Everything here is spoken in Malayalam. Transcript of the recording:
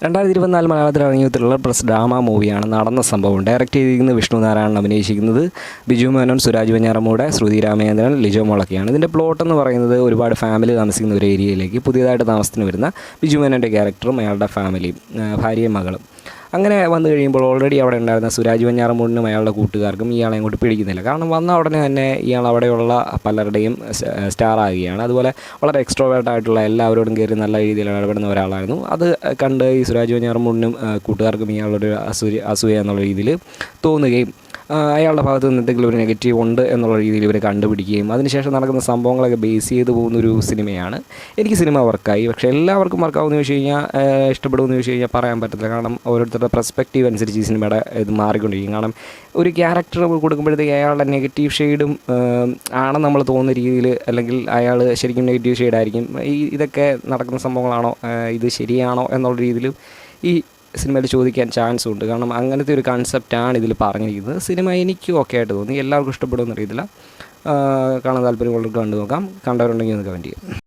2024 മലയാളത്തിൽ ഇറങ്ങിയ ത്രില്ലർ പ്ലസ് ഡ്രാമ മൂവിയാണ് നടന്ന സംഭവം. ഡയറക്റ്റ് ചെയ്തിരിക്കുന്നത് വിഷ്ണു നാരായണൻ, അഭിനയിച്ചിരിക്കുന്നത് ബിജു മേനോൻ, സുരാജ് വെഞ്ഞാറമൂട്, ശ്രുതി രാമചന്ദ്രൻ, ലിജോ മുളക്കയാണ്. ഇതിൻ്റെ പ്ലോട്ട് എന്ന് പറയുന്നത് ഒരുപാട് ഫാമിലി താമസിക്കുന്ന ഒരു ഏരിയയിലേക്ക് പുതിയതായിട്ട് താമസത്തിന് വരുന്ന ബിജു മേനോൻ്റെ ക്യാരക്ടറും അയാളുടെ ഫാമിലിയും ഭാര്യയും മകളും അങ്ങനെ വന്നു കഴിയുമ്പോൾ ഓൾറെഡി അവിടെ ഉണ്ടായിരുന്ന സുരാജ് വെഞ്ഞാറമൂടിനും അയാളുടെ കൂട്ടുകാർക്കും ഇയാളെ അങ്ങോട്ട് പിടിക്കുന്നില്ല. കാരണം വന്ന ഉടനെ തന്നെ ഇയാൾ അവിടെയുള്ള പലരുടെയും സ്റ്റാർ ആകുകയാണ്. അതുപോലെ വളരെ എക്സ്ട്രോവേർട്ടായിട്ടുള്ള എല്ലാവരോടും കയറി നല്ല രീതിയിൽ ഇടപെടുന്ന ഒരാളായിരുന്നു. അത് കണ്ട് ഈ സുരാജ് വെഞ്ഞാറമൂടിനും കൂട്ടുകാർക്കും ഇയാളൊരു അസൂയ എന്നുള്ള രീതിയിൽ തോന്നുകയും അയാളുടെ ഭാഗത്ത് നിന്ന് എന്തെങ്കിലും ഒരു നെഗറ്റീവ് ഉണ്ട് എന്നുള്ള രീതിയിൽ ഇവർ കണ്ടുപിടിക്കുകയും അതിനുശേഷം നടക്കുന്ന സംഭവങ്ങളൊക്കെ ബേസ് ചെയ്ത് പോകുന്നൊരു സിനിമയാണ്. എനിക്ക് സിനിമ വർക്കായി. പക്ഷേ എല്ലാവർക്കും വർക്കാവുമെന്ന് ചോദിച്ചു കഴിഞ്ഞാൽ, ഇഷ്ടപ്പെടുമെന്ന് ചോദിച്ചു കഴിഞ്ഞാൽ പറയാൻ പറ്റത്തില്ല. കാരണം ഓരോരുത്തരുടെ പെർസ്പെക്റ്റീവ് അനുസരിച്ച് ഈ സിനിമയുടെ ഇത് മാറിക്കൊണ്ടിരിക്കും. കാരണം ഒരു ക്യാരക്ടർ കൊടുക്കുമ്പോഴത്തേക്ക് അയാളുടെ നെഗറ്റീവ് ഷെയ്ഡും ആണെന്ന് നമ്മൾ തോന്നുന്ന രീതിയിൽ, അല്ലെങ്കിൽ അയാൾ ശരിക്കും നെഗറ്റീവ് ഷെയ്ഡായിരിക്കും. ഇതൊക്കെ നടക്കുന്ന സംഭവങ്ങളാണോ, ഇത് ശരിയാണോ എന്നുള്ള രീതിയിൽ ഈ സിനിമയിൽ ചോദിക്കാൻ ചാൻസ് ഉണ്ട്. കാരണം അങ്ങനത്തെ ഒരു കൺസെപ്റ്റാണ് ഇതിൽ പറഞ്ഞിരിക്കുന്നത്. സിനിമ എനിക്ക് ഓക്കെ ആയിട്ട് തോന്നി. എല്ലാവർക്കും ഇഷ്ടപ്പെടുമെന്ന് അറിയത്തില്ല. കാണാൻ താല്പര്യമുള്ളവർക്ക് കണ്ടു നോക്കാം. കണ്ടവരുണ്ടെങ്കിൽ ഒന്ന് കമൻറ്റ് ചെയ്യും.